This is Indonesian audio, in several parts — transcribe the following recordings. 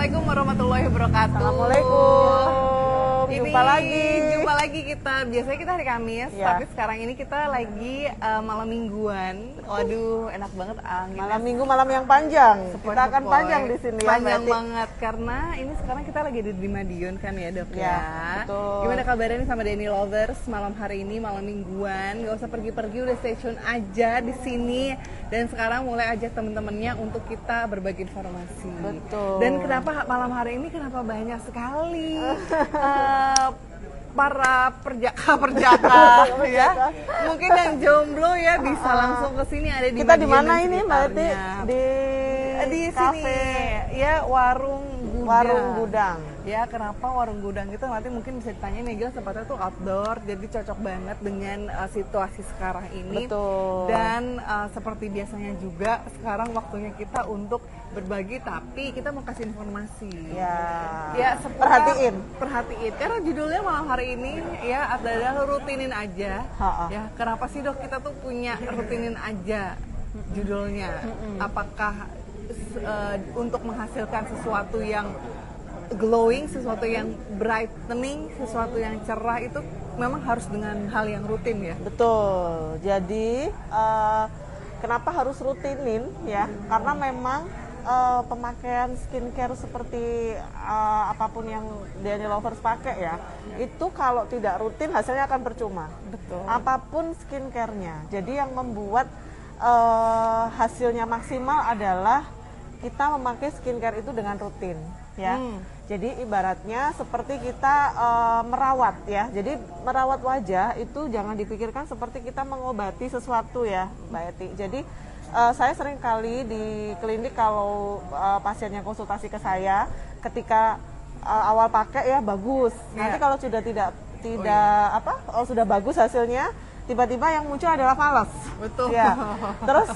Assalamualaikum warahmatullahi wabarakatuh. Assalamualaikum. Jumpa lagi kita. Biasanya kita hari Kamis, Ya. tapi sekarang ini kita lagi malam mingguan. Waduh, enak banget angin. Malam minggu, malam yang panjang. Sepoi-sepoi. Kita akan panjang di sini Panjang ya, Mbak Eti. banget karena ini sekarang kita lagi di Madiun kan ya, Dok Ya, betul. Gimana kabarnya nih sama Denny Lovers malam hari ini, malam mingguan. Gak usah pergi-pergi, udah stay tune aja di sini. Dan sekarang mulai ajak temen-temennya untuk kita berbagi informasi. Betul. Dan kenapa malam hari ini kenapa banyak sekali para perjaka ya, mungkin yang jomblo ya bisa langsung ke sini, ada di Kita di Madiun mana dan ini, Mbak Eti? sekitarnya. Di kafe. sini ya, warung Gudang. Ya, kenapa warung gudang gitu nanti mungkin bisa ditanya nih, Gil, tempatnya tuh outdoor, jadi cocok banget dengan situasi sekarang ini. Betul. Dan seperti biasanya juga sekarang waktunya kita untuk berbagi, tapi kita mau kasih informasi. Ya, seputar, perhatiin. Karena judulnya malam hari ini ya adalah rutinin aja. Ya, kenapa sih, Dok, kita tuh punya rutinin aja judulnya? Apakah untuk menghasilkan sesuatu yang glowing, sesuatu yang brightening, sesuatu yang cerah, itu memang harus dengan hal yang rutin ya? Betul. Jadi kenapa harus rutinin ya? Karena memang pemakaian skincare seperti apapun yang Denny Lovers pakai ya, itu kalau tidak rutin hasilnya akan percuma. Betul. Apapun skincare-nya. Jadi yang membuat hasilnya maksimal adalah kita memakai skincare itu dengan rutin ya. Jadi ibaratnya seperti kita merawat ya. Jadi merawat wajah itu jangan dipikirkan seperti kita mengobati sesuatu ya, Mbak Eti. Jadi saya sering kali di klinik kalau pasiennya konsultasi ke saya, ketika awal pakai ya bagus. Nanti kalau sudah sudah bagus hasilnya, tiba-tiba yang muncul adalah malas. Betul. Ya. Terus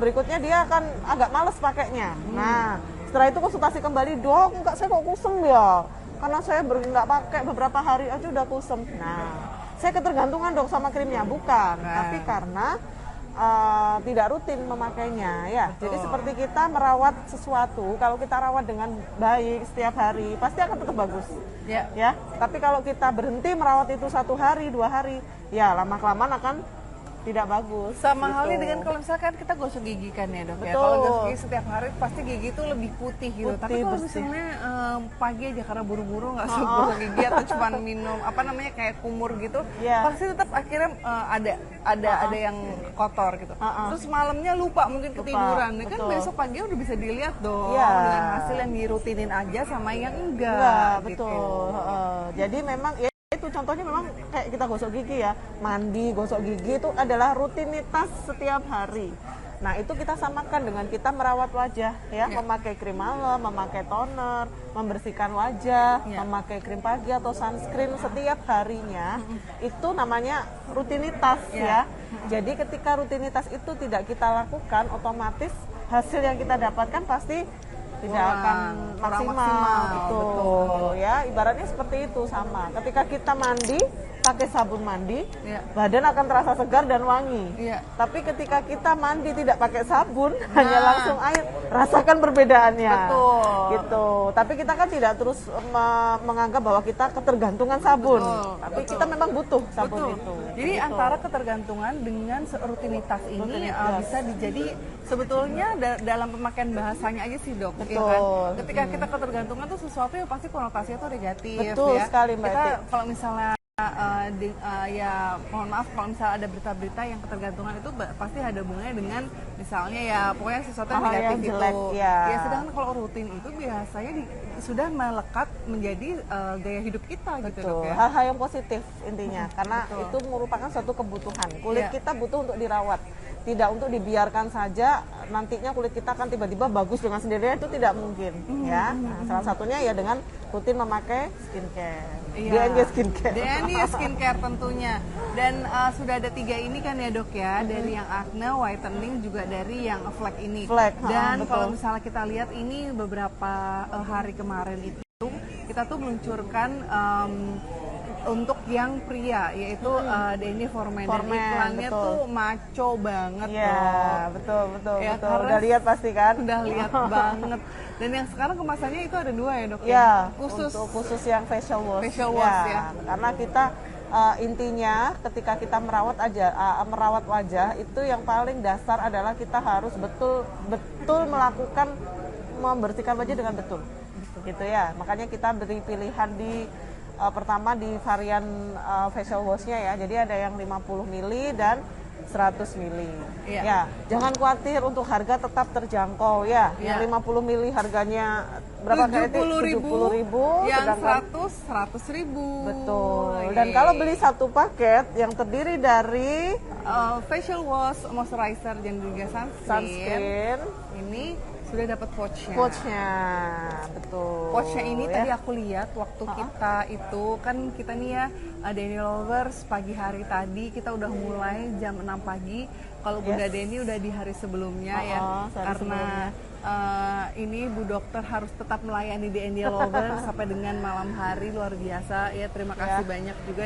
berikutnya dia akan agak malas pakainya. Nah, setelah itu konsultasi kembali, Dok, enggak, saya kok kusem ya? Karena saya nggak pakai beberapa hari aja udah kusem. Nah, saya ketergantungan, Dok, sama krimnya. Bukan, tapi karena tidak rutin memakainya ya. Betul. Jadi seperti kita merawat sesuatu, kalau kita rawat dengan baik setiap hari pasti akan tetap bagus ya. Tapi kalau kita berhenti merawat itu 1 hari 2 hari, ya lama-kelamaan akan tidak bagus. Sama halnya gitu. dengan kalau misalkan kita gosok gigi kan ya, Dok ya. Betul. Kalau gosok gigi setiap hari pasti gigi itu lebih putih gitu. Putih, Tapi kalau bersih. misalnya pagi aja karena buru-buru nggak gosok gigi atau cuma minum kayak kumur gitu, pasti tetap akhirnya ada yang kotor gitu. Terus malamnya lupa, mungkin ketiduran. Kan besok pagi udah bisa dilihat dong dengan hasil yang dirutinin aja sama yang enggak gitu. Betul. Jadi memang ya itu contohnya memang kayak kita gosok gigi ya, mandi, gosok gigi itu adalah rutinitas setiap hari. Nah, itu kita samakan dengan kita merawat wajah ya, memakai krim malam, memakai toner, membersihkan wajah, memakai krim pagi atau sunscreen setiap harinya. Itu namanya rutinitas ya. Jadi ketika rutinitas itu tidak kita lakukan, otomatis hasil yang kita dapatkan pasti tidak akan maksimal. Betul. Ya, ibaratnya seperti itu sama. Ketika kita mandi pakai sabun mandi, badan akan terasa segar dan wangi. Tapi ketika kita mandi tidak pakai sabun, hanya langsung air, rasakan perbedaannya. Betul. Gitu. Tapi kita kan tidak terus menganggap bahwa kita ketergantungan sabun. Tapi kita memang butuh sabun itu. Jadi antara ketergantungan dengan rutinitas ini bisa dijadi sebetulnya dalam pemakaian bahasanya aja sih, Dok. Ya kan? Ketika kita ketergantungan tuh sesuatu yang pasti konotasinya tuh negatif. Betul ya. sekali, Mbak Eti. Kita kalau misalnya ya mohon maaf kalau misalnya ada berita-berita yang ketergantungan itu pasti ada hubungannya dengan misalnya ya pokoknya sesuatu yang negatif yang jelek, itu. Ya, sedangkan kalau rutin itu biasanya sudah melekat menjadi gaya hidup kita gitu, Dok ya. Hal-hal yang positif intinya, karena itu merupakan suatu kebutuhan. Kulit kita butuh untuk dirawat, tidak untuk dibiarkan saja nantinya kulit kita akan tiba-tiba bagus dengan sendirinya, itu tidak mungkin ya. Nah, salah satunya ya dengan rutin memakai skincare. DNG Skincare. DNG Skincare tentunya. Dan sudah ada 3 ini kan ya, Dok ya, dari yang acne, whitening, juga dari yang flek ini. Dan kalau misalnya kita lihat ini beberapa hari kemarin itu kita tuh meluncurkan untuk yang pria, yaitu Denny Foreman. Dan iklannya betul. tuh maco banget Iya, loh. betul. Ya, Udah lihat pasti kan? Udah lihat banget. Dan yang sekarang kemasannya itu ada 2 ya dok? Ya, khusus khusus yang facial wash. Facial wash ya. Karena kita intinya ketika kita merawat wajah itu yang paling dasar adalah kita harus betul melakukan membersihkan wajah dengan betul. Gitu ya. Makanya kita beri pilihan di pertama di varian facial wash-nya ya. Jadi ada yang 50 ml dan 100 ml. Iya. Ya, jangan khawatir untuk harga tetap terjangkau ya. Iya. Yang 50 ml harganya berapa kali? 70.000. Yang sedangkan 100.000. betul. Dan kalau beli satu paket yang terdiri dari facial wash, moisturizer dan juga sunscreen, ini sudah dapat pouchnya. Betul. Pouchnya ini ya. tadi aku lihat waktu kita itu kan kita nih ya Denny Lovers pagi hari tadi kita udah mulai jam 6 pagi. Kalau Bunda Denny udah di hari sebelumnya ya, karena ini Bu Dokter harus tetap melayani Denny Lovers sampai dengan malam hari, luar biasa ya. Terima kasih banyak juga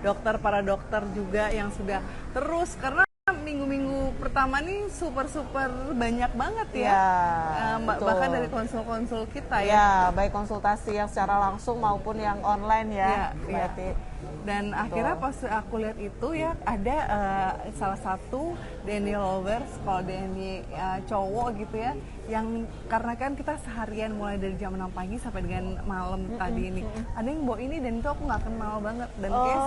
dokter, para dokter juga yang sudah terus, karena minggu-minggu pertama nih super banyak banget ya, bahkan dari konsul-konsul kita ya. Baik konsultasi yang secara langsung maupun yang online ya, berarti. Dan akhirnya pas aku lihat itu ya ada salah satu Denny Lovers, kalau Denny cowok gitu ya, yang karena kan kita seharian mulai dari jam 6 pagi sampai dengan malam tadi ini, ada yang bawa ini dan itu aku nggak kenal banget dan kayak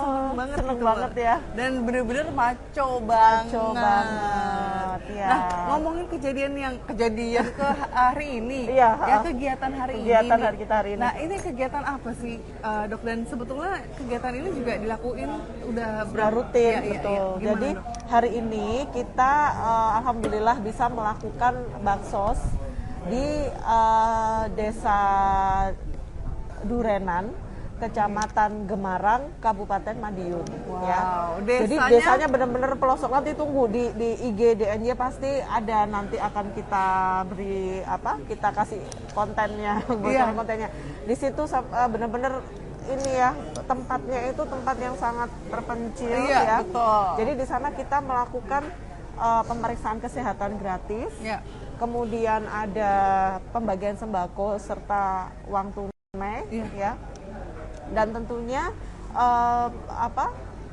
seneng banget ya. Dan bener-bener maco banget. Ya. Nah, ngomongin kejadian ke hari ini, kegiatan hari kita hari ini. Nah, ini kegiatan apa sih, Dok? Dan sebetulnya kegiatan ini juga dilakuin udah rutin, betul. Gimana, jadi Dok? hari ini kita alhamdulillah bisa melakukan baksos di Desa Durenan, Kecamatan Gemarang, Kabupaten Madiun. Wow, ya. Jadi desanya benar-benar pelosok. Nanti tunggu di IG DNY pasti ada, nanti akan kita beri kita kasih kontennya, kontennya. Di situ benar-benar ini ya, tempatnya itu tempat yang sangat terpencil ya. Betul. Jadi di sana kita melakukan pemeriksaan kesehatan gratis. Kemudian ada pembagian sembako serta uang tunai ya. Dan tentunya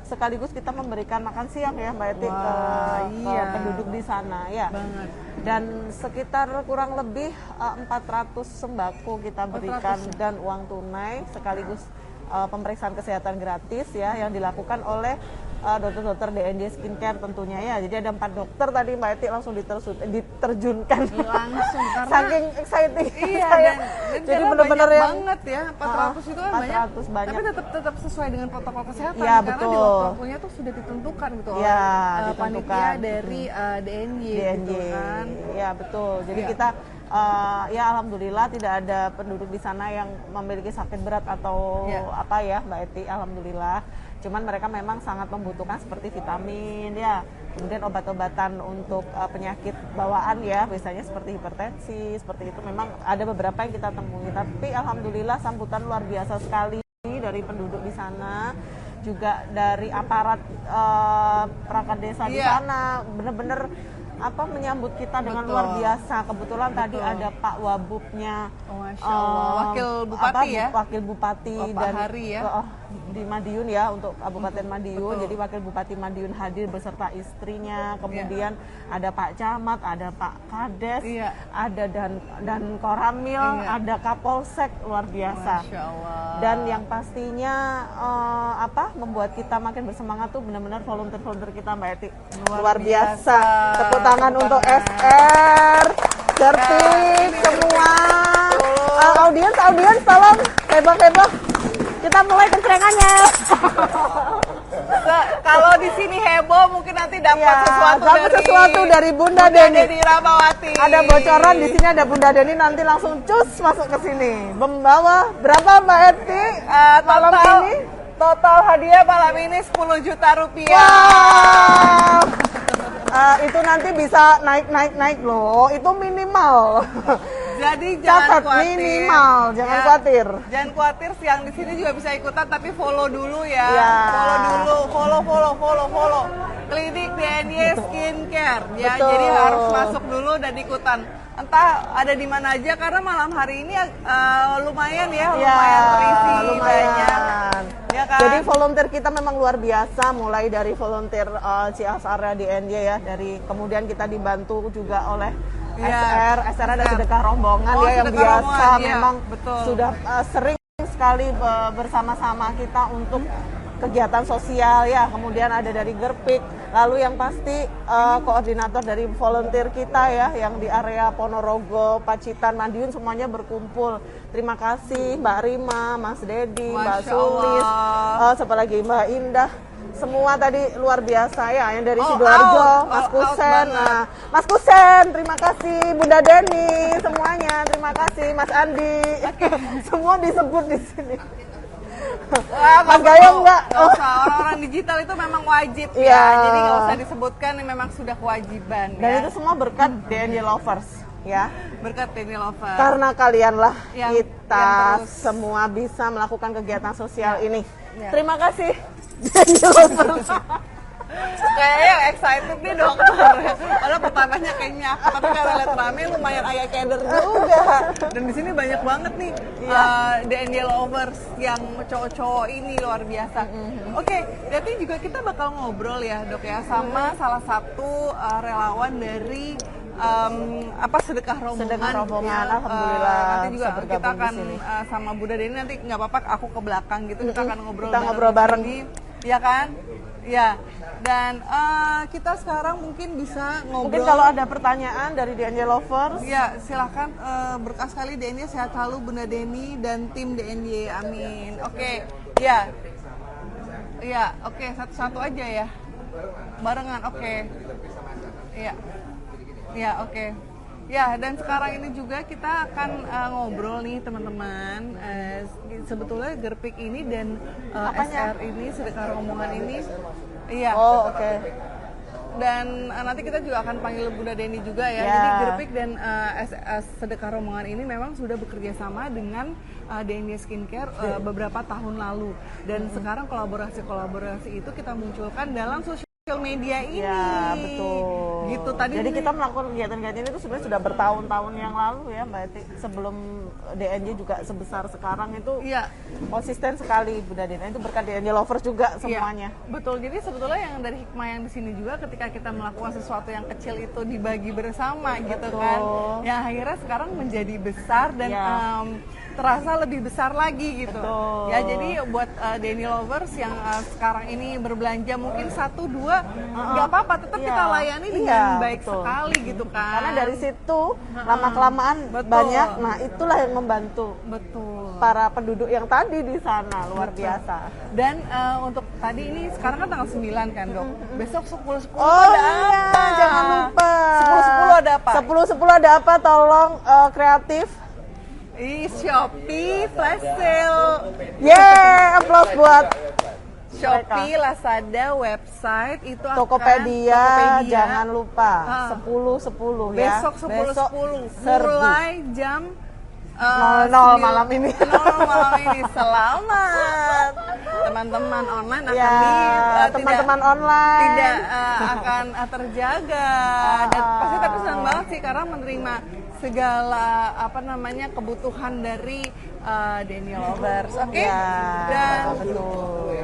sekaligus kita memberikan makan siang ya Mbak Eti ke penduduk di sana ya. Banget. Dan sekitar kurang lebih 400 sembako kita berikan dan uang tunai sekaligus pemeriksaan kesehatan gratis ya yang dilakukan oleh dokter-dokter DNY Skincare tentunya ya. Jadi ada 4 dokter tadi Mbak Eti langsung diterjunkan langsung karena saking exciting. Iya, dan jadi benar-benar banget ya, 400 itu kan 400 banyak. Tapi tetap sesuai dengan protokol kesehatan ya, karena betul. di waktunya tuh sudah ditentukan gitu oleh panitia dari DNY gitu kan. Ya, betul. Jadi kita ya alhamdulillah tidak ada penduduk di sana yang memiliki sakit berat atau apa ya Mbak Eti, alhamdulillah. Cuman mereka memang sangat membutuhkan seperti vitamin ya, kemudian obat-obatan untuk penyakit bawaan ya, biasanya seperti hipertensi, seperti itu memang ada beberapa yang kita temui. Tapi alhamdulillah sambutan luar biasa sekali dari penduduk di sana, juga dari aparat perangkat desa di sana, bener-bener menyambut kita dengan luar biasa. Kebetulan tadi ada Pak Wabubnya, Wakil Bupati dan Hari ya. Di Madiun ya, untuk Kabupaten Madiun. Jadi Wakil Bupati Madiun hadir beserta istrinya. Kemudian ada Pak Camat, ada Pak Kades, ada dan Koramil, ada Kapolsek, luar biasa. Masya Allah. Dan yang pastinya membuat kita makin bersemangat tuh benar-benar volunteer kita Mbak Eti. Luar biasa. Tepuk tangan untuk SR, Certik, semua. Audiens tolong heboh. Kita mulai kencrengannya. Kalau di sini heboh mungkin nanti dapat sesuatu dari Bunda Denny Rahmawati. Ada bocoran di sini, ada Bunda Denny nanti langsung cus masuk ke sini. Membawa berapa Mbak Eti malam ini? Total hadiah malam ini 10 juta rupiah. Wow. Itu nanti bisa naik loh. Itu minimal. Jadi jangan Catat khawatir. minimal, jangan Ya. khawatir. Jangan khawatir, siang di sini juga bisa ikutan, tapi follow dulu ya. Ya. Follow dulu, follow. Klinik DNY Skincare. Ya, Betul. jadi harus masuk dulu dan ikutan. Entah ada di mana aja karena malam hari ini lumayan ya, lumayan terisi banyak. Ya kan? Jadi volunteer kita memang luar biasa, mulai dari volunteer CSR di DNY ya, dari kemudian kita dibantu juga oleh SR ada sedekah rombongan ya yang sedekah biasa rombongan, ya, memang betul. sudah sering sekali bersama-sama kita untuk kegiatan sosial ya. Kemudian ada dari Gerpik, lalu yang pasti koordinator dari volunteer kita ya yang di area Ponorogo, Pacitan, Madiun semuanya berkumpul. Terima kasih Mbak Rima, Mas Dedi, Mbak Sulis, siapa lagi Mbak Indah. Semua tadi luar biasa ya, yang dari Sidoarjo, Mas Kusen. Nah, Mas Kusen, terima kasih, Bunda Deni, semuanya, terima kasih, Mas Andi. Semua disebut di sini. Mas Gayung enggak? Orang-orang digital itu memang wajib ya. Jadi nggak usah disebutkan, ini memang sudah kewajiban. Dan itu semua berkat DNY Lovers ya. Berkat DNY Lovers. Karena kalianlah kita yang semua bisa melakukan kegiatan sosial ini. Ya. Terima kasih DNY Lovers. Kayaknya excited nih dokter. Padahal pertamanya kayaknya aku, tapi karena lihat rame lumayan agak keder juga. Dan di sini banyak banget nih DNY Lovers yang cowok-cowok ini luar biasa. Oke, nanti juga kita bakal ngobrol ya dok ya sama salah satu relawan dari sedekah rombongan. Alhamdulillah. Nanti juga bisa kita bergabung akan di sini. sama Bunda Deni, nanti nggak apa-apa aku ke belakang gitu, kita akan ngobrol. Kita ngobrol bareng. Ya kan? Ya. Dan kita sekarang mungkin bisa ngobrol. Mungkin kalau ada pertanyaan dari DNY Lovers. Ya, silakan. Berkah sekali DNY, sehat selalu Bunda Deni dan tim DNY. Amin. Oke. Ya. Ya, oke, satu-satu aja ya. Barengan, oke. Iya. Ya, oke. Ya, dan sekarang ini juga kita akan ngobrol nih teman-teman. Sebetulnya Gerpik ini dan SR ini, sedekah rombongan ini. Iya. Oh, oke. Dan nanti kita juga akan panggil Bunda Deni juga ya. Jadi Gerpik dan sedekah rombongan ini memang sudah bekerja sama dengan DNY Skincare beberapa tahun lalu. Dan sekarang kolaborasi itu kita munculkan dalam sosial media ini. Ya, betul. Gitu tadi. Jadi kita melakukan kegiatan-kegiatan itu sebenarnya sudah bertahun-tahun yang lalu ya, Mbak Eti. Sebelum DNY juga sebesar sekarang itu konsisten sekali Bunda Deni. Itu berkat DNY Lovers juga semuanya. Ya, betul. Jadi sebetulnya yang dari hikmah yang di sini juga ketika kita melakukan sesuatu yang kecil itu dibagi bersama gitu kan. Ya akhirnya sekarang menjadi besar dan terasa lebih besar lagi gitu. Betul. Ya jadi buat DNY Lovers yang sekarang ini berbelanja mungkin 1-2 nggak apa-apa, tetap kita layani dengan baik sekali gitu kan. Karena dari situ lama-kelamaan banyak, nah itulah yang membantu para penduduk yang tadi di sana, luar biasa. Dan untuk tadi ini sekarang kan tanggal 9 kan dok, besok 10-10 Oh ada iya, apa? jangan lupa 10-10 ada apa? 10-10 ada apa, tolong kreatif. Shopee flash sale. Yeay, aplaus buat Shopee, Lazada, website itu akan Tokopedia, jangan lupa 10-10 ya. Besok 10-10 serbu. mulai jam 00 malam ini. 00 malam ini. Selamat teman-teman online akan teman-teman online tidak akan terjaga dan pasti tapi senang banget sih karena menerima segala kebutuhan dari DNY Lovers. Oke? Dan betul.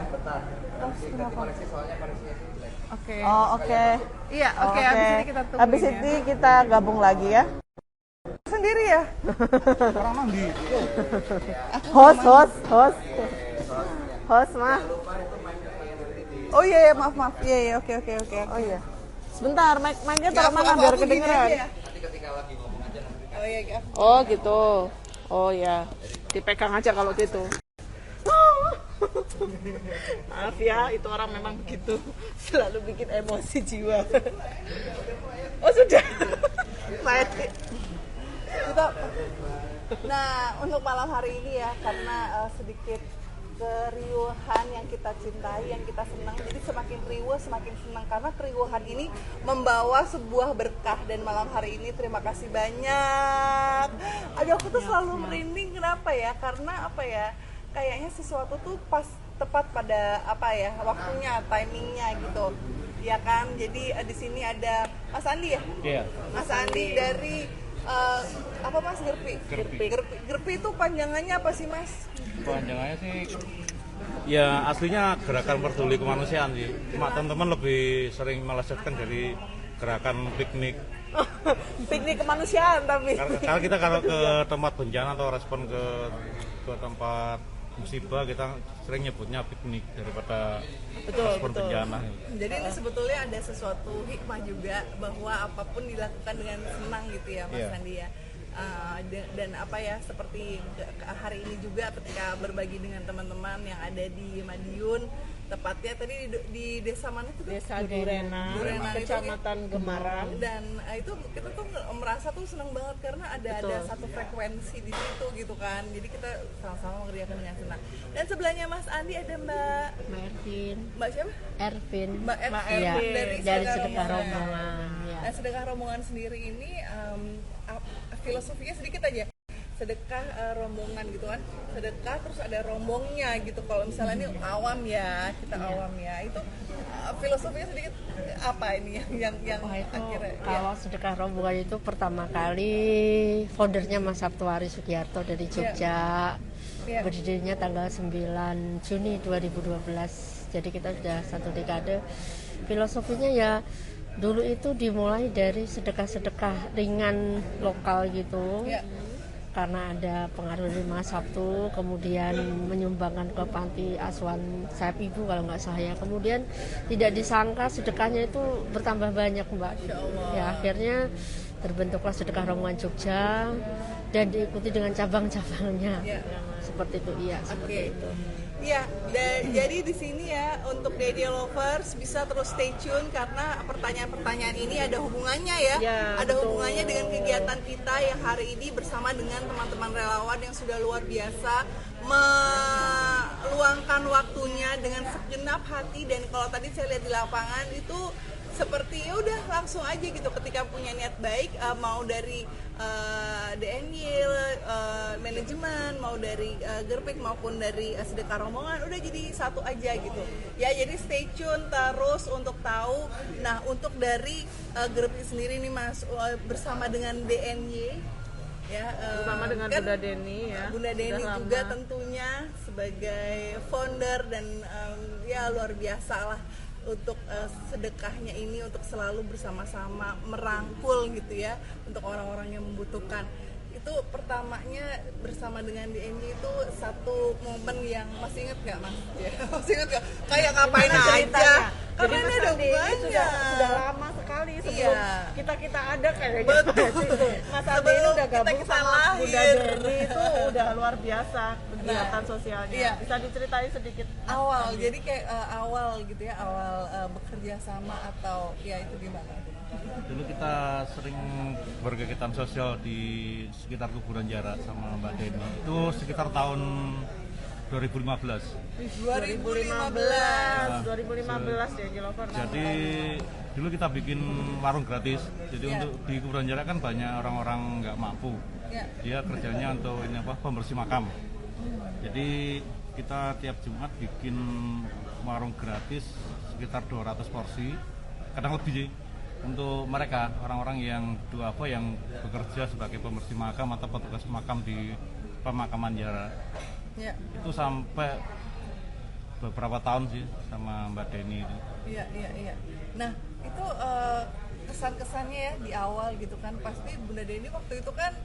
Oke. Oh, oke. Iya, oke. Habis ini kita tunggu. Habis ini kita gabung lagi ya. Sendiri ya? Orang mandi. Host mah. Oh iya, maaf. Iya, oke. Oh iya. Sebentar, mic-nya taruh mana biar kedengeran. Oh iya, Oh gitu. Oh ya. Dipegang aja kalau gitu. Maaf ya, itu orang memang begitu. Selalu bikin emosi jiwa. Oh sudah. Mati. Nah, untuk malam hari ini ya, karena sedikit keriuhan yang kita cintai, yang kita senang. Jadi semakin riuh, semakin senang karena keriuhan ini membawa sebuah berkah. Dan malam hari ini terima kasih banyak. Aduh, aku tuh selalu merinding. Kenapa ya? Karena apa ya? Kayaknya sesuatu tuh pas tepat pada apa ya? Waktunya, timingnya gitu. Ya kan? Jadi di sini ada Mas Andi ya? Iya. Mas Andi dari apa Mas Gerpi itu panjangannya apa sih Mas? Panjangannya sih ya aslinya gerakan peduli kemanusiaan sih. Cuma teman-teman lebih sering melesetkan dari gerakan piknik. Piknik kemanusiaan tapi. Karena kita kalau ke tempat bencana atau respon ke tempat musibah kita sering nyebutnya piknik daripada respon bencana. Jadi ini sebetulnya ada sesuatu hikmah juga bahwa apapun dilakukan dengan senang gitu ya Mas Andi ya. Dan apa ya, seperti hari ini juga ketika berbagi dengan teman-teman yang ada di Madiun, tepatnya tadi di desa mana tuh? Desa Durena, Kecamatan Gemaran. Dan itu kita tuh merasa tuh senang banget karena ada satu frekuensi di situ gitu kan. Jadi kita sama-sama mengerjakan dengan senang. Dan sebelahnya Mas Andi ada Mbak Ervin. Mbak siapa? Ervin. Mbak Ervin Ya, dari Sedekah Rombongan. Rombongan. Ya. Nah, Sedekah Rombongan sendiri ini filosofinya sedikit aja. Sedekah rombongan gitu kan, sedekah terus ada rombongnya gitu. Kalau misalnya ini awam ya, kita awam ya, itu filosofinya sedikit apa ini yang akhirnya kalau sedekah rombongan itu pertama kali foundernya Mas Sabtuari Sugiarto dari Jogja. Berdirinya tanggal 9 Juni 2012. Jadi kita sudah 1 dekade. Filosofinya ya dulu itu dimulai dari sedekah-sedekah ringan lokal gitu. Karena ada pengaruh dari Mas Sabtu, kemudian menyumbangkan ke panti asuhan Sayap Ibu kalau nggak salah ya. Kemudian tidak disangka sedekahnya itu bertambah banyak Mbak. Ya akhirnya terbentuklah Sedekah Rombongan Jogja dan diikuti dengan cabang-cabangnya. Seperti itu, iya. Seperti itu. Ya, jadi di sini ya untuk Daddy Lovers bisa terus stay tune karena pertanyaan-pertanyaan ini ada hubungannya ya, ada hubungannya dengan kegiatan kita yang hari ini bersama dengan teman-teman relawan yang sudah luar biasa meluangkan waktunya dengan segenap hati. Dan kalau tadi saya lihat di lapangan itu seperti ya udah langsung aja gitu ketika punya niat baik, mau dari DNY, manajemen, mau dari Gerpik maupun dari Sedekah Rombongan, udah jadi satu aja gitu ya. Jadi stay tune terus untuk tahu. Nah untuk dari Gerpik sendiri nih Mas, bersama dengan DNY ya, bersama dengan kan, Bunda Deni ya, Bunda Deni juga tentunya sebagai founder dan ya luar biasa lah untuk sedekahnya ini, untuk selalu bersama-sama merangkul gitu ya untuk orang-orang yang membutuhkan. Itu pertamanya bersama dengan DNY itu satu momen yang masih inget nggak Mas? Ya, masih inget nggak? Kayak ngapain aja? Karena ini ada hubungannya. Sudah lama sekali sebelum kita ada kayaknya. Betul. Mas Andi ini udah gabung kita sama lahir. Bunda Deni itu udah luar biasa kegiatan sosialnya. Bisa diceritain sedikit? Awal, jadi kayak awal gitu ya, awal bekerja sama atau ya itu gimana? Dulu kita sering berkegiatan sosial di sekitar kuburan Jarak sama Mbak Deni. Itu sekitar tahun 2015. 2015 ya Jilover. Jadi dulu kita bikin warung gratis. Jadi untuk di kuburan Jarak kan banyak orang-orang nggak mampu. Dia kerjanya untuk ini apa, pembersih makam. Jadi kita tiap Jumat bikin warung gratis sekitar 200 porsi, kadang lebih sih, untuk mereka orang-orang yang yang bekerja sebagai pembersih makam atau petugas makam di pemakaman Jarak. Itu sampai beberapa tahun sih sama Mbak Deni itu. Iya. Nah itu kesan-kesannya ya di awal gitu kan, pasti Bunda Deni waktu itu kan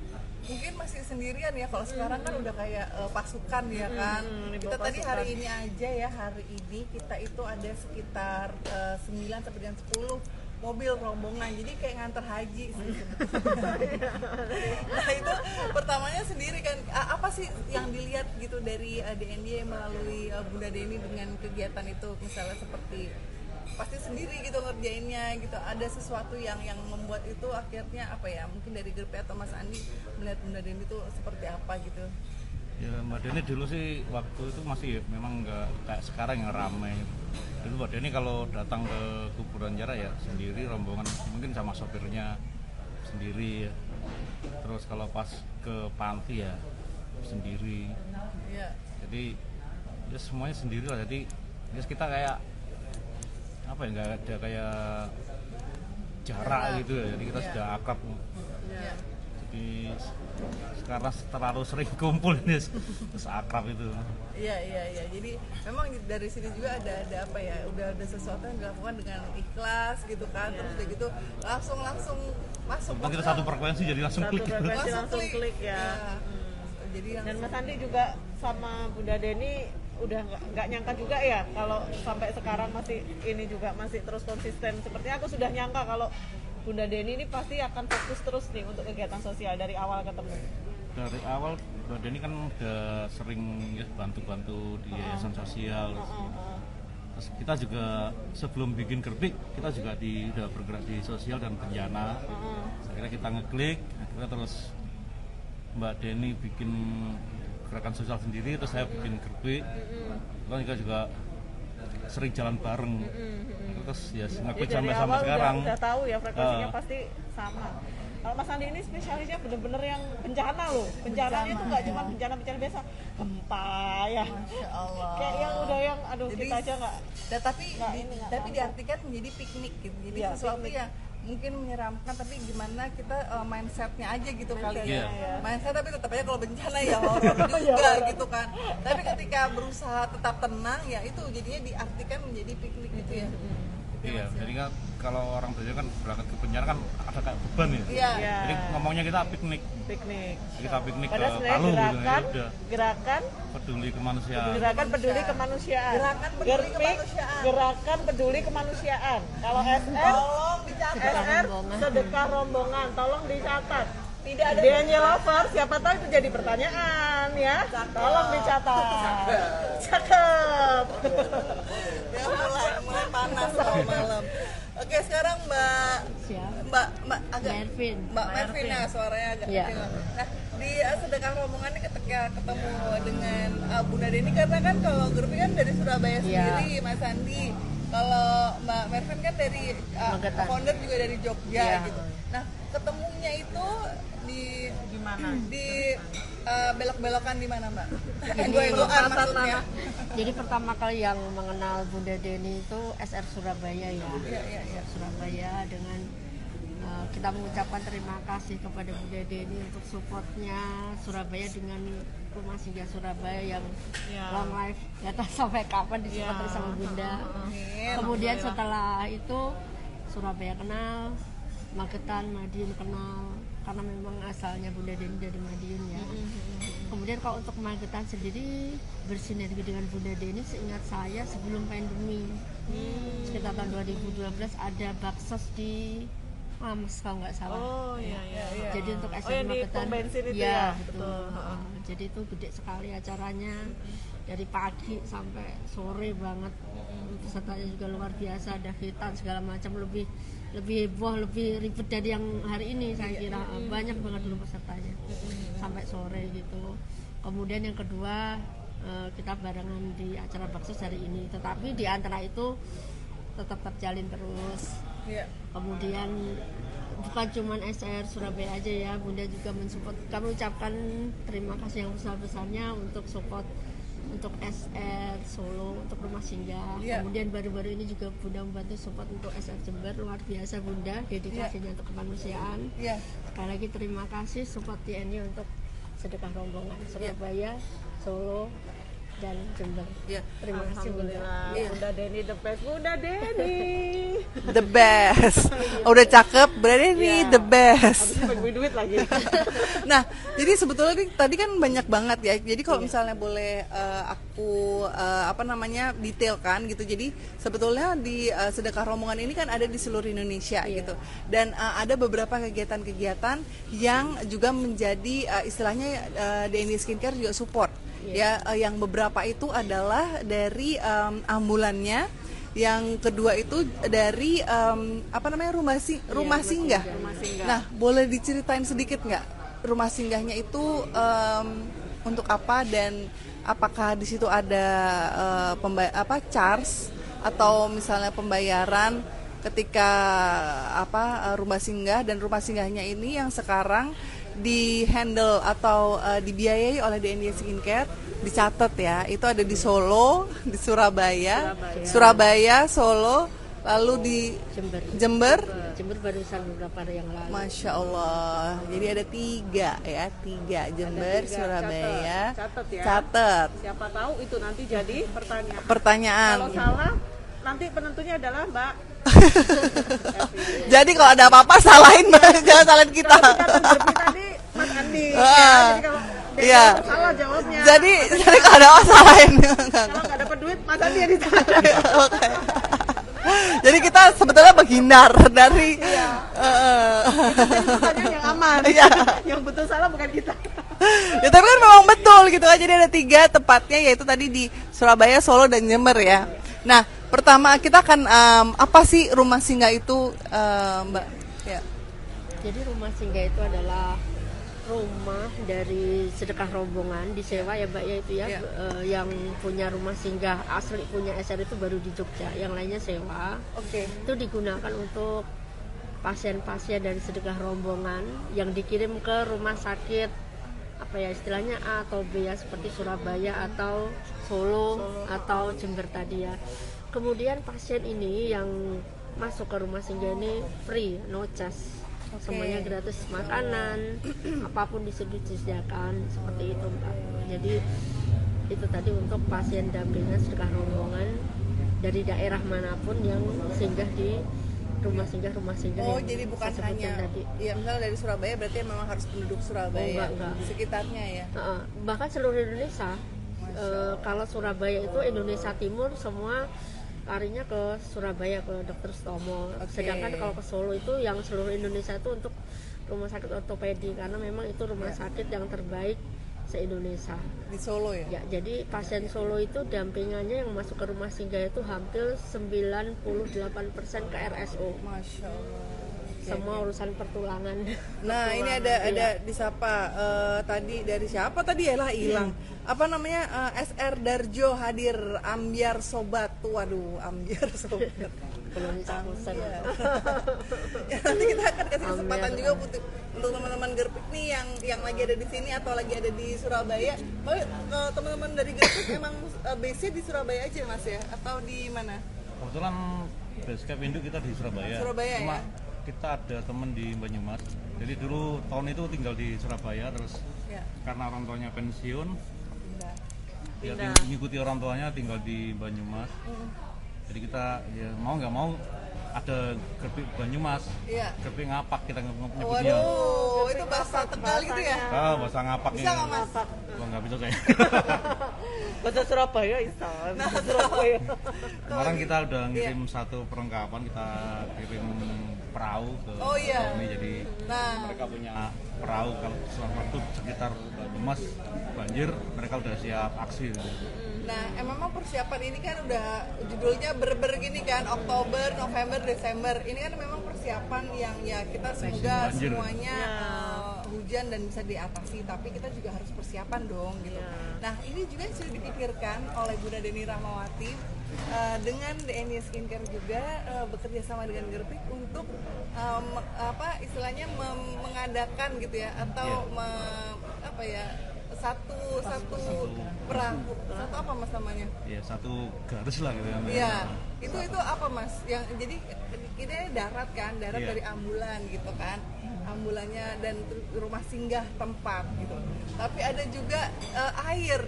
mungkin masih sendirian ya. Kalau sekarang kan udah kayak pasukan ya kan. Kita tadi hari ini aja ya, hari ini kita itu ada sekitar 9 sampai dengan 10 mobil rombongan, jadi kayak nganter haji sih. Nah itu pertamanya sendiri kan, apa sih yang dilihat gitu dari DNY melalui Bunda Deni dengan kegiatan itu, misalnya seperti pasti sendiri gitu ngerjainnya gitu, ada sesuatu yang membuat itu akhirnya apa ya, mungkin dari Gerpi atau Mas Andi melihat Bunda Deni itu seperti apa gitu? Ya Mbak Deni dulu sih waktu itu masih memang nggak kayak sekarang yang ramai. Dulu Mbak Deni kalau datang ke kuburan Jara ya sendiri, rombongan mungkin sama sopirnya sendiri ya. Terus kalau pas ke panti ya sendiri. Jadi ya semuanya sendiri lah. Jadi ya kita kayak apa ya, nggak ada kayak jarak gitu ya. Jadi kita sudah akrab. Jadi sekarang terlalu sering kumpul ini terus akrab itu. Iya. Jadi memang dari sini juga ada apa ya? Udah ada sesuatu yang dilakukan dengan ikhlas gitu kan. Terus udah gitu langsung masuk. Kita satu frekuensi jadi langsung klik. Langsung klik ya. Jadi dan Mas Andi juga sama Bunda Deni udah nggak nyangka juga ya kalau sampai sekarang masih terus konsisten. Sepertinya aku sudah nyangka kalau Bunda Deni ini pasti akan fokus terus nih untuk kegiatan sosial dari awal ketemu. Dari awal Bunda Deni kan udah sering ya bantu-bantu di yayasan sosial. Terus kita juga sebelum bikin gerbik kita juga udah bergerak di sosial dan bencana. Akhirnya kita ngeklik, akhirnya terus Mbak Deni bikin gerakan sosial sendiri, terus saya bikin gerbik. Kita juga sering jalan bareng. Terus ya ngeklik sampai sekarang. Udah tahu ya frekuensinya pasti sama. Kalau Mas Andi ini spesialisnya bener-bener yang bencana loh. Bencananya itu nggak cuma bencana biasa, gempa ya. Masya Allah. Kayak yang udah yang jadi, kita aja nggak. Tapi diartikan menjadi piknik gitu. Jadi sesuatu yang mungkin menyeramkan, tapi gimana kita mindsetnya aja gitu kali ya. Mindset tapi tetap aja kalau bencana ya horor juga gitu kan. Tapi ketika berusaha tetap tenang ya itu jadinya diartikan menjadi piknik gitu ya. Iya, jadi kan kalau orang bencana kan berangkat ke bencana kan ada kayak beban ya. Jadi ngomongnya kita piknik. Kita piknik ke Palu gitu ya. Gerakan peduli kemanusiaan. Gerakan peduli kemanusiaan. Kalau SR sedekah rombongan, tolong dicatat. Tidak ada DNA lover, siapa tahu itu jadi pertanyaan ya. Tolong dicatat. Cakep. Ya mulai panas malam. Oke, sekarang Mbak Mervin ya, suaranya agak kecil. Nah, di sedekah rombongan ini ketika ketemu dengan Bunda Deni, karena kan kalau grup kan dari Surabaya sendiri, Mas Andi. Kalau Mbak Mervin kan dari founder juga dari Jogja gitu. Nah, ketemunya itu di gimana? Di belok-belokan di mana, Mbak? Maksudnya. Jadi pertama kali yang mengenal Bunda Deni itu SR Surabaya ya. Iya. Surabaya dengan kita mengucapkan terima kasih kepada Bunda Deni untuk supportnya Surabaya dengan Rumah Singgah Surabaya yang long life, nggak tahu sampai kapan disupport sama Bunda. Kemudian setelah itu Surabaya kenal, Magetan, Madiun kenal, karena memang asalnya Bunda Deni dari Madiun ya. Kemudian kalau untuk Magetan sendiri bersinergi dengan Bunda Deni, seingat saya sebelum pandemi sekitar tahun 2012 ada baksos di Ames kalau nggak salah. Jadi untuk SR Magetan betul. Jadi itu gede sekali acaranya, dari pagi sampai sore banget. Pesertanya juga luar biasa, ada hitan segala macam, lebih heboh, lebih ribet dari yang hari ini saya kira. Banyak banget dulu pesertanya sampai sore gitu. Kemudian yang kedua kita barengan di acara baksos hari ini, tetapi di antara itu tetap terjalin terus. Kemudian bukan cuma SR Surabaya aja ya, Bunda juga mensupport. Kami ucapkan terima kasih yang besar-besarnya untuk support untuk SR Solo, untuk Rumah Singgah. Kemudian baru-baru ini juga Bunda membantu support untuk SR Jember. Luar biasa Bunda, dedikasinya untuk kemanusiaan. Sekali lagi terima kasih support TNI untuk sedekah rombongan Surabaya, Solo, dan Jember. Terima kasih Bunda. Bunda Deni the best. Bunda Deni the best. Udah cakep, Bunda Deni the best. Bagi duit lagi. Nah, jadi sebetulnya tadi kan banyak banget ya. Jadi kalau misalnya boleh aku detailkan gitu. Jadi sebetulnya di sedekah rombongan ini kan ada di seluruh Indonesia gitu. Dan ada beberapa kegiatan-kegiatan yang juga menjadi istilahnya DNI Skincare juga support. Yang beberapa itu adalah dari ambulannya, yang kedua itu dari rumah singgah. Nah, boleh diceritain sedikit nggak rumah singgahnya itu untuk apa dan apakah di situ ada charge atau misalnya pembayaran ketika rumah singgah, dan rumah singgahnya ini yang sekarang di handle atau dibiayai oleh DNY Skincare, dicatat ya, itu ada di Solo, di Surabaya, Solo, lalu di Jember barusan beberapa hari yang lalu. Masya Allah, jadi ada tiga Jember, Surabaya. Catat ya. Catat. Siapa tahu itu nanti jadi Pertanyaan. Kalau salah, nanti penentunya adalah Mbak. Jadi kalau ada apa-apa salahin Mbak, jangan salahin kita. Kalau tadi Mas Andi. Jadi kalau Iya. salah jawabnya. Jadi kalau ada apa salahin. Kalau nggak dapat duit, Mas Andi yang disalahin. Oke. Jadi kita sebetulnya menghindar dari pertanyaan yang aman. Iya. Yang betul salah bukan kita. Ya tapi kan memang betul gitu kan. Jadi ada 3 tepatnya, yaitu tadi di Surabaya, Solo, dan Jember ya. Nah, pertama kita akan apa sih rumah singgah itu, Mbak? Ya. Jadi rumah singgah itu adalah rumah dari sedekah rombongan disewa ya Mbak ya, itu ya. Yang punya rumah singgah asli punya SR itu baru di Jogja, yang lainnya sewa. Itu digunakan untuk pasien-pasien dari sedekah rombongan yang dikirim ke rumah sakit istilahnya A atau B ya, seperti Surabaya atau Solo atau Jember tadi ya. Kemudian pasien ini yang masuk ke rumah singgah ini free, no charge. Semuanya gratis, makanan apapun disediakan seperti itu Mbak. Jadi itu tadi untuk pasien dampingan sedekah rombongan dari daerah manapun yang singgah di rumah singgah jadi bukan hanya tadi. Ya misalnya dari Surabaya berarti memang harus penduduk Surabaya, enggak. Sekitarnya ya. Bahkan seluruh Indonesia. Kalau Surabaya itu Indonesia Timur semua larinya ke Surabaya, ke Dr. Sutomo. Sedangkan kalau ke Solo itu yang seluruh Indonesia itu untuk rumah sakit ortopedi, karena memang itu rumah sakit yang terbaik se-Indonesia. Di Solo ya? Ya, jadi pasien Solo itu dampingannya yang masuk ke rumah singgah itu hampir 98% ke RSO. Masya Allah. Semua urusan pertulangan. Nah, ini ada disapa tadi dari siapa tadi ya lah hilang. Apa namanya, SR Darjo hadir, ambiar sobat. Waduh, ambiar sobat. Belum dicakusan. Ya, nanti kita akan kasih kesempatan juga untuk teman-teman Gerpik nih yang lagi ada di sini atau lagi ada di Surabaya. Kalau teman-teman dari Gerpik emang base-nya di Surabaya aja Mas ya, atau di mana? Kebetulan base camp induk kita di Surabaya. Surabaya Cuma ya? kita ada teman di Banyumas. Jadi dulu tahun itu tinggal di Surabaya, terus karena orang tuanya pensiun, dia mengikuti orang tuanya tinggal di Banyumas. Jadi kita ya mau nggak mau ada Gerpik Banyumas, Gerpik ngapak kita nyebutnya. Waduh, itu bahasa Tegal gitu ya? Bahasa ngapak. Bisa nggak Mas? Gua nggak bisa saya. Bahasa Surabaya bisa. Surabaya. Kemarin kita udah ngirim satu perlengkapan, kita kirim perahu ke kami, jadi mereka punya perahu. Kalau waktu sekitar Banyumas banjir, mereka udah siap aksi. Nah, memang persiapan ini kan udah judulnya berber gini kan, Oktober, November, Desember. Ini kan memang persiapan yang ya kita semoga semuanya hujan dan bisa diatasi, tapi kita juga harus persiapan dong gitu. Nah, ini juga sudah dipikirkan oleh Bunda Deni Rahmawati dengan DNY Skincare juga bekerja sama dengan Gerpik untuk istilahnya mengadakan gitu ya, atau satu perahu, satu apa Mas namanya? Ya, satu garis lah gitu ya. Iya, itu apa Mas? Yang jadi kita darat kan, dari ambulan gitu kan, ambulannya dan rumah singgah tempat gitu. Tapi ada juga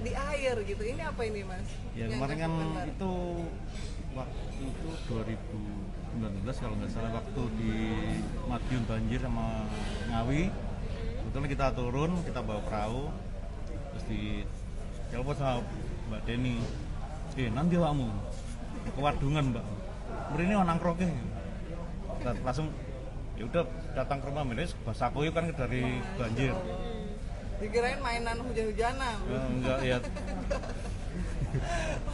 di air gitu. Ini apa ini Mas? Ya kemarin kan itu waktu itu 2019 kalau nggak salah, waktu di Madiun banjir sama Ngawi. Kebetulan kita turun, kita bawa perahu. Terus di telepon sama Mbak Deni, nanti kamu kewadungan Mbak, ini orang kroke. Kita langsung ya udah datang ke rumah Menes, bahasa koyo kan dari banjir. Dikirain mainan hujan-hujanan. Enggak ya.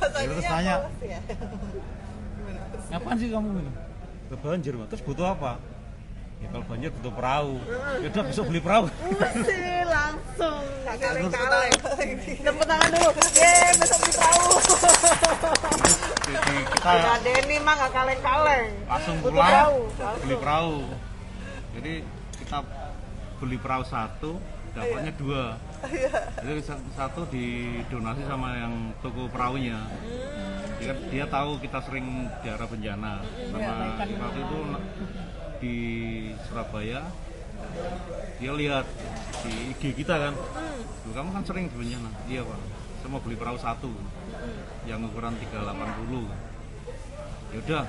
Terus tanya, ya? ngapain sih kamu ini? Ke banjir Mbak, terus butuh apa? Ya kalau banjir butuh perahu. Ya udah besok beli perahu. Sih langsung nggak kaleng-kaleng. Tepuk tangan dulu. Besok beli perahu. Jadi kita Udah Denny mah nggak kaleng-kaleng. langsung Butuh pulang perahu. beli perahu. Jadi kita beli perahu satu, dapatnya dua. Jadi satu didonasi sama yang toko perahunya. Dia tahu kita sering daerah bencana sama waktu itu di Surabaya. Dia lihat di IG kita kan, kamu kan sering di bencana. Iya Pak, saya mau beli perahu satu yang ukuran 380. Yaudah,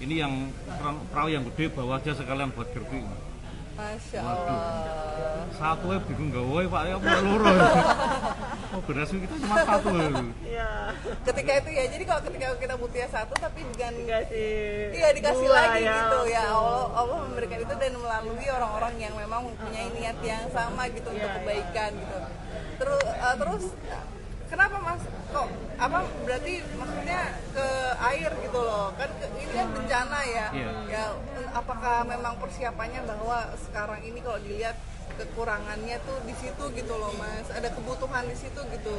ini yang ukuran perahu yang gede bawa aja sekalian buat gerbik. Masya Allah. Satu ya bingung gawe Pak, ya apa loro. Oh beras kita cuma satu. Iya. Ketika itu ya, jadi kalau ketika kita butuhnya satu tapi dengan dikasih dua, lagi ya. gitu ya, Allah memberikan itu dan melalui orang-orang yang memang mempunyai niat yang sama gitu untuk kebaikan gitu. Terus kenapa Mas kok berarti maksudnya ke air gitu loh, kan ini kan bencana ya. Ya apakah memang persiapannya bahwa sekarang ini kalau dilihat kekurangannya tuh di situ gitu loh Mas, ada kebutuhan di situ gitu.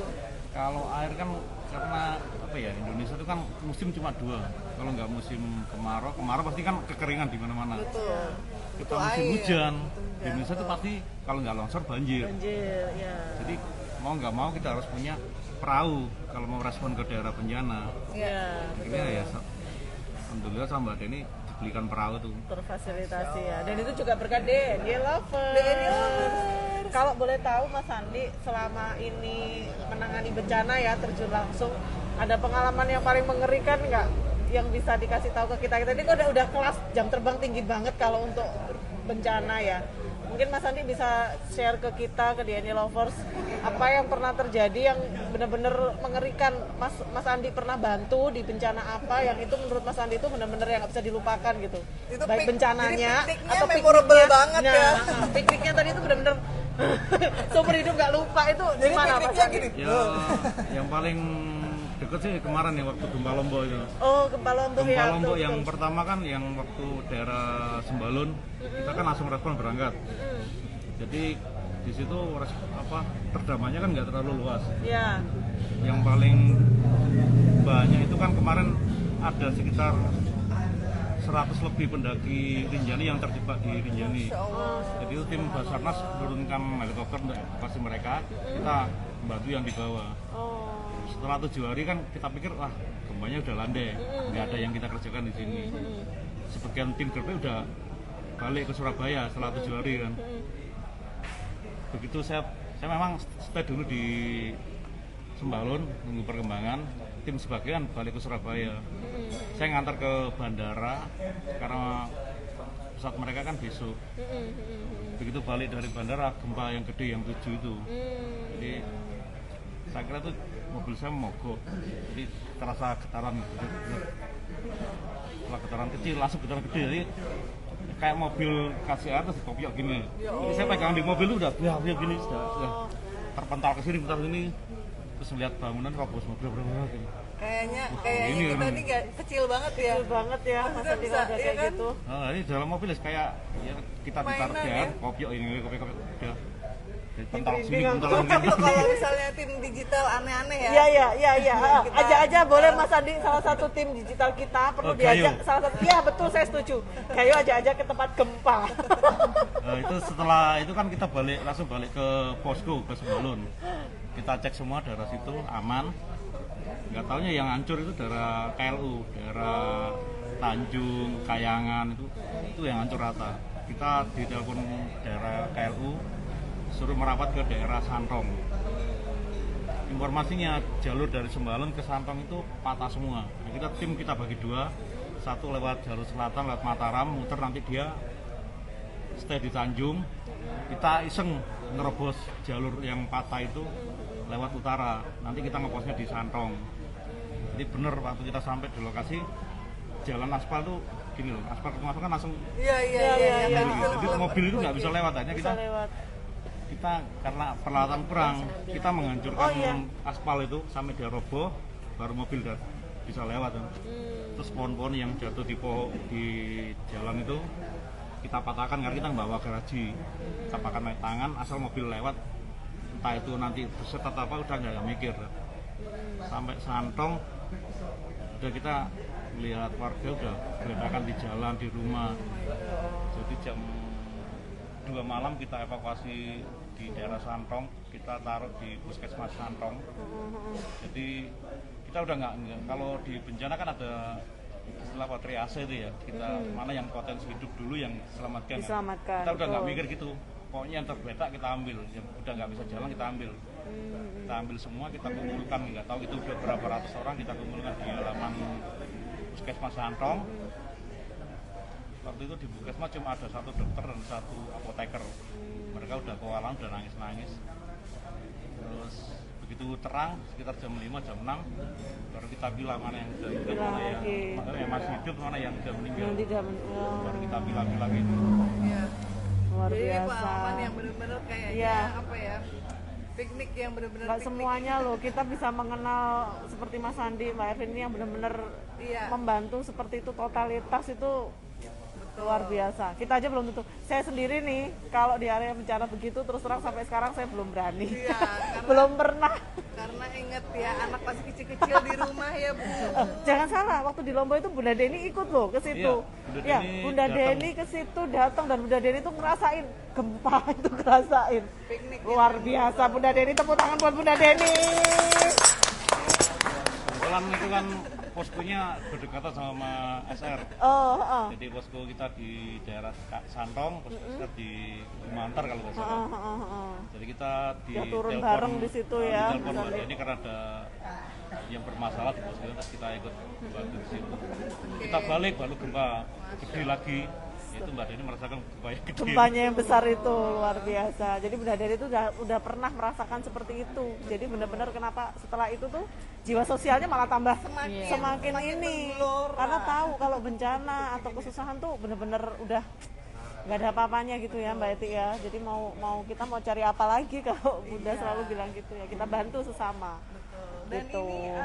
Kalau air kan karena apa ya, Indonesia itu kan musim cuma dua. Kalau nggak musim kemarau pasti kan kekeringan di mana-mana. Betul. Kita musim hujan, di Indonesia itu pasti kalau nggak longsor banjir. Ya. Jadi mau nggak mau kita harus punya perahu kalau mau respon ke daerah bencana. Iya. Akhirnya ya alhamdulillah sama Mbak Deni dibelikan perahu tuh. Terfasilitasi ya. Dan itu juga berkat Denny Lovers. Kalau boleh tahu Mas Andi, selama ini menangani bencana ya, terjun langsung, ada pengalaman yang paling mengerikan nggak yang bisa dikasih tahu ke kita? Ini kok udah kelas jam terbang tinggi banget kalau untuk bencana ya. Mungkin Mas Andi bisa share ke kita, ke Denny Lovers, apa yang pernah terjadi yang benar-benar mengerikan. Mas Andi pernah bantu di bencana apa yang itu menurut Mas Andi itu benar-benar yang nggak bisa dilupakan gitu. Itu baik bencananya atau memorable banget ya. Pikniknya tadi itu benar-benar seumur hidup nggak lupa. Itu Jadi gimana Mas pikniknya Andi? gini. Ya yang paling deket sih kemarin ya waktu gempa Lombok itu. Oh, gempa Lombok ya. Gempa Lombok betul, yang betul. pertama kan yang waktu daerah Sembalun, kita kan langsung respon berangkat. Jadi di situ terdamannya kan nggak terlalu luas. Ya. Yang paling banyak itu kan kemarin ada sekitar 100 lebih pendaki Rinjani yang terjebak di Rinjani. Jadi itu tim Basarnas menurunkan helikopter untuk evakuasi mereka, kita bantu yang di bawah. Setelah 7 hari kan kita pikir wah gempanya udah landai, nggak ada yang kita kerjakan di sini. Sebagian tim gerbek udah balik ke Surabaya setelah 7 hari kan. Begitu saya memang stay dulu di Sembalun nunggu perkembangan, tim sebagian balik ke Surabaya. Saya ngantar ke bandara karena pesawat mereka kan besok. Begitu balik dari bandara gempa yang gede yang 7 itu. Jadi saya kira tuh mobil saya mogok, jadi terasa getaran gitu. Setelah getaran kecil langsung getaran gede, jadi kayak mobil kasih air terus dikopiok gini. Jadi saya pegang di mobil itu udah gini, sudah terpental ke sini, terus melihat bangunan roboh mobil berapa gitu. Kayaknya ini kita ini kecil banget ya. Kecil banget ya Mas Andi bisa, kayak iya kan? gitu. Nah, ini dalam mobil kayak ya, kita Mainan ditaruh ya? kopiok ini, kopiok udah. Pental sini, Dinding pental aku. sini. Kalau misalnya tim digital aneh-aneh ya. Iya. Aja boleh Mas Andi, salah satu tim digital kita perlu diajak Gayo. salah satu. Iya betul, saya setuju. Gayo aja ke tempat gempa. Nah, itu setelah itu kan kita langsung balik ke posko ke Sembalun. Kita cek semua daerah situ aman. Nggak taunya yang hancur itu daerah KLU, daerah Tanjung, Kayangan itu yang hancur rata. Kita ditelepon daerah KLU suruh merapat ke daerah Santong. Informasinya jalur dari Sembalun ke Santong itu patah semua. Nah, kita bagi dua, satu lewat jalur selatan lewat Mataram, muter nanti dia stay di Tanjung. Kita iseng nerobos jalur yang patah itu lewat utara. Nanti kita ngeposnya di Santong. Jadi bener waktu kita sampai di lokasi jalan aspal tuh gini loh, aspal ketemu aspal kan langsung. Iya. Jadi mobil itu nggak bisa lewat, hanya kita karena peralatan kurang, kita menghancurkan aspal itu sampai dia roboh, baru mobil bisa lewat. Terus pohon-pohon yang jatuh di jalan itu kita patahkan karena kita bawa garaji, kita pakai tangan asal mobil lewat, entah itu nanti beset atau apa udah nggak mikir. Sampai Santong udah kita lihat warga udah beredakan di jalan, di rumah. Jadi jam 2 malam kita evakuasi di daerah Santong, kita taruh di puskesmas Santong. Jadi kita udah nggak, kalau di bencana kan ada istilah triase itu ya, kita mana yang potensi hidup dulu yang selamatkan. Kita udah nggak mikir gitu, pokoknya yang terbetak kita ambil, yang udah nggak bisa jalan kita ambil. Kita ambil semua, kita kumpulkan, nggak tahu itu udah berapa ratus orang kita kumpulkan di halaman puskesmas Santong. Waktu itu di puskesmas cuma ada 1 dokter dan 1 apoteker. Mereka udah kewalahan, udah nangis-nangis. Terus begitu terang sekitar jam 5, jam 6 baru kita bilang mana yang sudah hidup, mana yang masih hidup, mana yang sudah meninggal. Baru kita bilang itu. Iya. Luar Jadi biasa. pengalaman yang benar-benar kayaknya apa ya? Piknik yang benar-benar Nggak semuanya loh, kita bisa mengenal seperti Mas Andi, Mbak Ervin ini yang benar-benar membantu seperti itu, totalitas itu luar biasa. Kita aja belum tentu. Saya sendiri nih, kalau di area bencana begitu terus terang sampai sekarang saya belum berani. Iya, karena, belum pernah. Karena inget ya anak masih kecil-kecil di rumah ya Bu. Jangan salah, waktu di Lombok itu Bunda Deni ikut loh ke situ. Iya, Bunda Deni ke situ datang dan Bunda Deni itu ngerasain gempa itu ngerasain. Piknik luar biasa Bunda Deni, tepuk tangan buat Bunda Deni. Kebetulan itu kan poskonya berdekatan sama SR. Jadi posko kita di daerah Santong, posko SR di Mantar kalau nggak salah. Jadi kita di turun telepon, bareng di situ ya. Di telepon ini karena ada yang bermasalah di posko, terus kita ikut bantu di situ. Kita balik baru gempa gede lagi. Itu Mbak Deni merasakan gempa yang gede. Gempanya yang besar itu luar biasa. Jadi Bunda Deni itu udah pernah merasakan seperti itu. Jadi benar-benar kenapa setelah itu tuh jiwa sosialnya malah tambah semakin ini. Karena tahu kalau bencana atau kesusahan tuh benar-benar udah nggak ada apa-apanya gitu ya Mbak Eti ya. Jadi kita mau cari apa lagi kalau Bunda selalu bilang gitu ya. Kita bantu sesama. Dan gitu. ini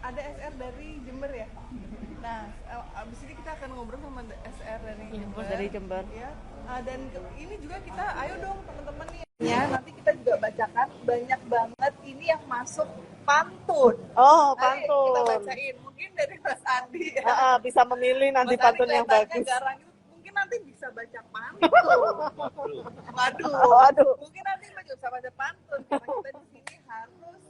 ada SR dari Jember ya. Nah, abis ini kita akan ngobrol sama SR dari Jember. Ya. Dan ini juga kita, ayo dong teman-teman nih. Ya, nanti kita juga bacakan banyak banget ini yang masuk pantun. Pantun. Kita bacain. Mungkin dari Mas Andi. Bisa memilih nanti Mas pantun Andi yang bagus. Garang itu, mungkin nanti bisa baca pantun. Waduh. Mungkin nanti bisa baca pantun. Karena kita di sini harus.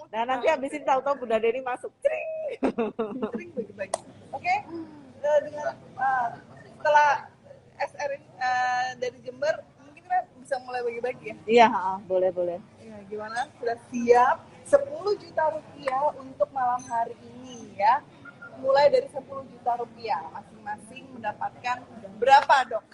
Nah nanti habis ini tahu-tahu Bunda Deni masuk. Sering bagi-bagi. Oke. Dengan setelah SR dari Jember, mungkin kita bisa mulai bagi-bagi ya. Iya, boleh. Ya, gimana? Sudah siap? 10 juta rupiah untuk malam hari ini ya. Mulai dari 10 juta rupiah. Masing-masing mendapatkan berapa, Dok?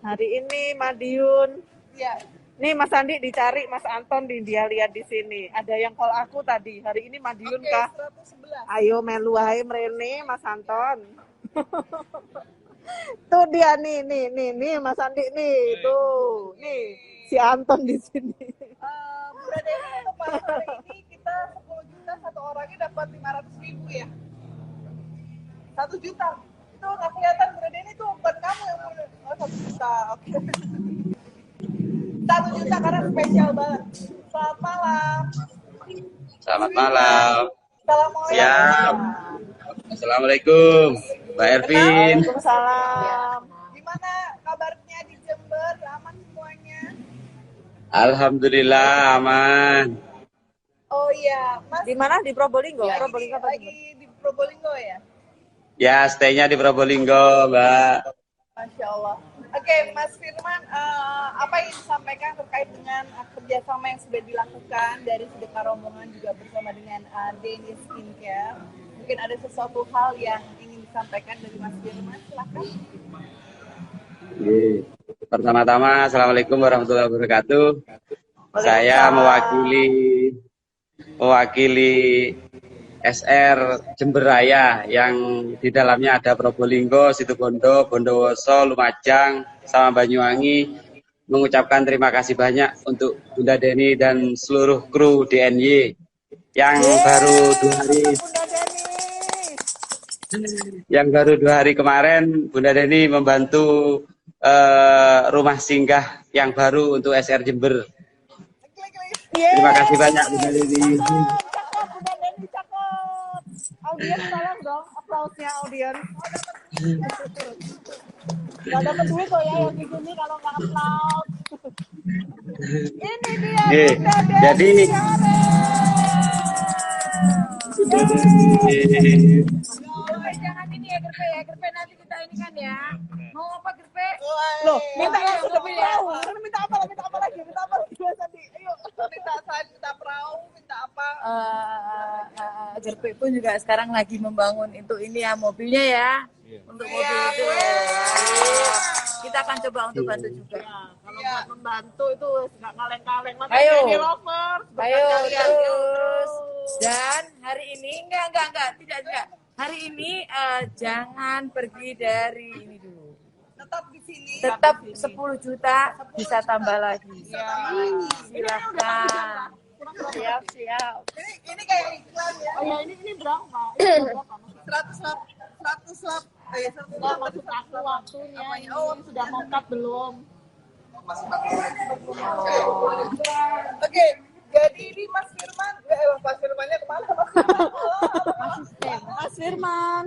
Hari ini Madiun. Ya. Nih Mas Andi dicari, Mas Anton dia lihat di sini. Ada yang call aku tadi. Hari ini Madiun kah? 111. Ayo melu hai mrene Mas Anton. Tuh dia nih Mas Andi nih. Tuh. Nih si Anton di sini. Berarti untuk malam hari ini kita 10 juta satu orangnya dapat 500.000 ya. 1 juta. Itu nggak kelihatan berarti ini tuh bukan kamu yang mau 1 juta. Oke. 1 juta karena spesial banget. Selamat malam. Selamat malam. Assalamualaikum. Siap. Assalamualaikum, Mbak Ervin. Waalaikumsalam. Gimana kabarnya di Jember? Aman semuanya? Alhamdulillah aman. Oh iya, Mas. Di mana? Di Probolinggo. Lagi di Probolinggo ya? Ya, stay-nya di Probolinggo, Mbak. Masya Allah. Oke, Mas Firman, apa yang disampaikan terkait dengan kerjasama yang sudah dilakukan dari sedekah rombongan juga bersama dengan Deni Skincare? Mungkin ada sesuatu hal yang ingin disampaikan dari Mas Firman, silakan. Pertama-tama, Assalamualaikum warahmatullahi wabarakatuh. Saya mewakili SR Jember Raya yang di dalamnya ada Probolinggo, Situbondo, Bondowoso, Lumajang, sama Banyuwangi, mengucapkan terima kasih banyak untuk Bunda Deni dan seluruh kru DNY yang baru 2 hari. yang baru 2 hari kemarin Bunda Deni membantu rumah singgah yang baru untuk SR Jember. Terima kasih banyak Bunda Deni. Cakep, Bunda Deni cakep. Audiens tolong dong, aplausnya audiens. Gak dapat duit kok ya yang di sini kalau nggak aplaus. Ini dia Bunda Deni. Jadi jangan ini ya Gerpe nanti kita ini kan ya. Mau apa Gerpe? Loh, minta yang sudah perahu. Minta apa lagi? Minta apa lagi? Ayo, Minta saya, minta perahu, minta apa? Gerpe pun juga sekarang lagi membangun itu ini ya mobilnya ya. Untuk mobil itu. Kita akan coba untuk bantu juga. kalau buat membantu itu nggak kaleng-kaleng. Ayo. Jadi lovers. Ayo terus. Dan hari ini tidak. Hari ini jangan pergi dari ini dulu. Tetap di sini. Tetap 10 juta bisa tambah lagi. Silahkan. Siap. Ini kayak iklan ya. Oh ya ini berapa? 100 lap. Nggak maksud aku waktunya ini sudah mokat belum? Oke, jadi ini Mas Firman, Mas Firmannya kemana? Mas Firman.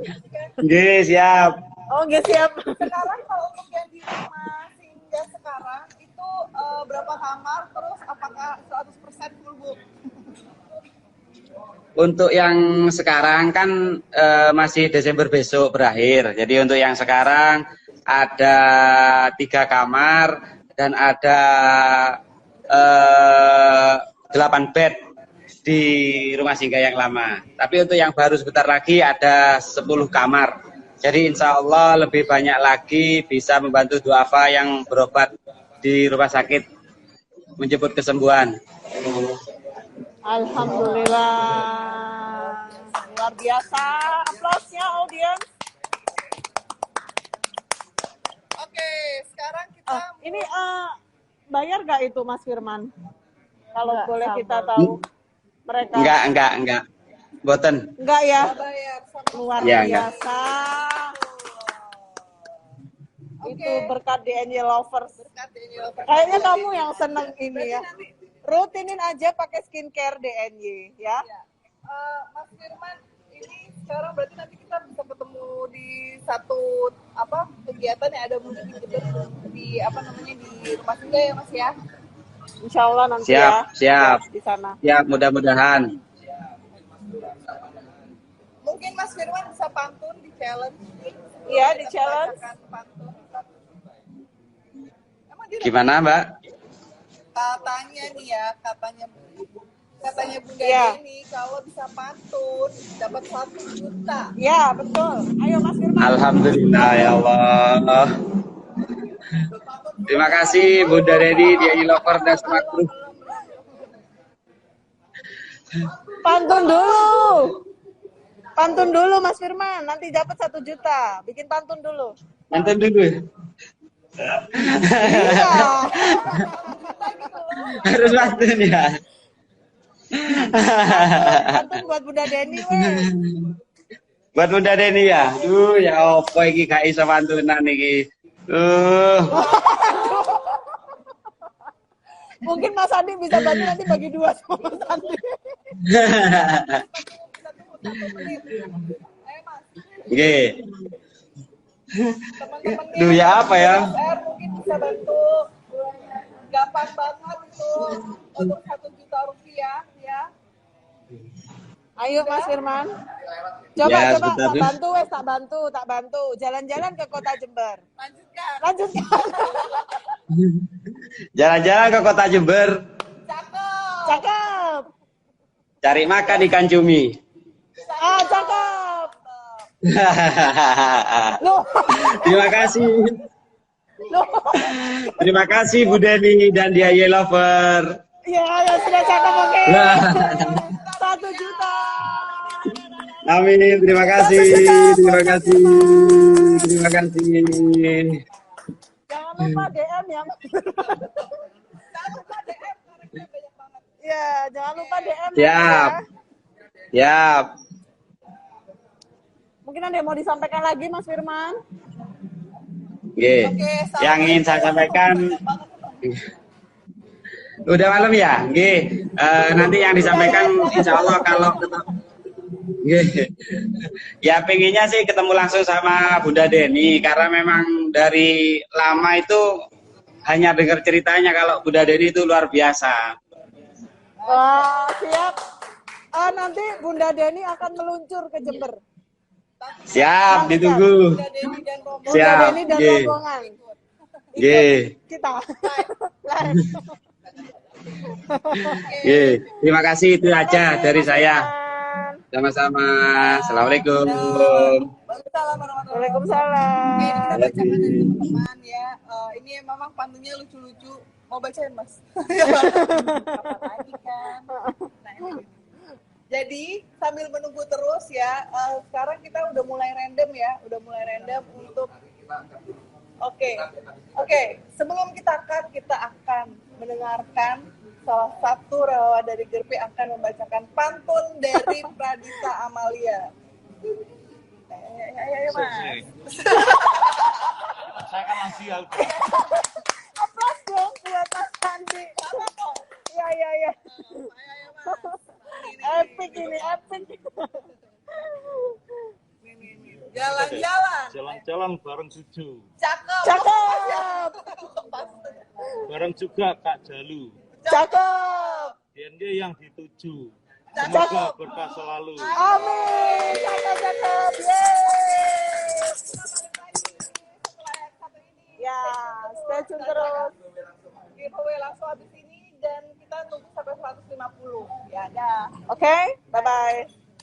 Oke, siap. Oh nggak siap. Sekarang kalau untuk yang di rumah singgah sekarang itu berapa kamar? Terus apakah 100% full book? Untuk yang sekarang kan masih Desember besok berakhir. Jadi untuk yang sekarang ada 3 kamar dan ada 8 bed di rumah singgah yang lama. Tapi untuk yang baru sebentar lagi ada 10 kamar. Jadi insya Allah lebih banyak lagi bisa membantu duafa yang berobat di rumah sakit menjemput kesembuhan. Alhamdulillah. Luar biasa. Aplausnya audiens. Oke, sekarang kita Ini bayar nggak itu Mas Firman? Kalau Enggak, boleh sama. kita tahu mereka. Enggak. Boten. Enggak ya? bayar sama Luar Ya, enggak. biasa. Itu berkat DNY Lovers. ini. Kayaknya kamu yang seneng ini ya. Rutinin aja pakai skincare DNY ya. Mas Firman, ini sekarang berarti nanti kita bisa ketemu di satu kegiatan yang ada mungkin di rumah singgah ya Mas ya. Insya Allah nanti Siap. di sana. Ya, mudah-mudahan. Mungkin Mas Firman bisa pantun di challenge. Iya di challenge. Pantun. Emang dia Gimana, Mbak? katanya nih ya, katanya Bunda Iya. Deni kalau bisa pantun dapat 1 juta. Ya betul. Ayo Mas Firman. Alhamdulillah ya Allah. Terima kasih Bunda Deni, DNY Lover dan semua kru. Pantun dulu Mas Firman. Nanti dapat 1 juta. Bikin pantun dulu. Nonton dulu. Iya. Harus pantun ya. Pantun buat Bunda Deni weh. Buat Bunda Deni ya. Duh, ya apa iki gak iso pantunan iki. Mungkin Mas Andi bisa bantu nanti bagi 2 sama Mas Andi. Oke. Duh, ya apa ya? Mungkin bisa bantu. Gampang banget itu untuk 1 juta rupiah ya. Ayo Mas Firman. Coba Ya, tak sebentar. bantu. Jalan-jalan ke Kota Jember. Lanjutkan. Jalan-jalan ke Kota Jember, Cakep. cari makan ikan cumi. Cakep. Loh. Terima kasih. Loh. Terima kasih Bu Deni dan DNY Lover. Ya sudah cakep oke. 1 juta. Amin, terima kasih. Terima kasih. Jangan lupa DM ya. Ya, jangan lupa DM Siap. ya. Siap. Mungkin mungkin ada yang mau disampaikan lagi Mas Firman? Oke, yang ingin saya sampaikan udah malam ya, nanti yang disampaikan insya Allah kalau ya pengennya sih ketemu langsung sama Bunda Deni karena memang dari lama itu hanya dengar ceritanya kalau Bunda Deni itu luar biasa. Wah, siap. Nanti Bunda Deni akan meluncur ke Jember. Siap, ditunggu. Bunda Deni dan rombongan. Kita. Terima kasih, itu aja dari saya. Sama-sama. Assalamualaikum. Waalaikumsalam. Oke, ini kita bacakan dari teman-teman ya. Ini memang pantunnya lucu-lucu. Mau bacain Mas? Apa lagi kan? Nah, ini. Jadi sambil menunggu terus ya. Sekarang kita udah mulai random ya. Udah mulai random untuk. Oke. Sebelum kita akan mendengarkan salah satu relawan dari GERPI akan membacakan pantun dari Pradita Amalia. Ayo Mas. Saya kan lansia. Aplaus dong buat Mas Andi. Ya. Epic ini, epic. Jalan-jalan bareng Cucu. Cakep. Bareng juga Kak Jalu. Cakep. Dia yang dituju. Semoga berkah selalu. Amin. Cakep. Yeay. Ya, stay tune terus. Giveaway langsung habis ini dan kita tunggu sampai 150. Ya, dah. Oke, bye-bye.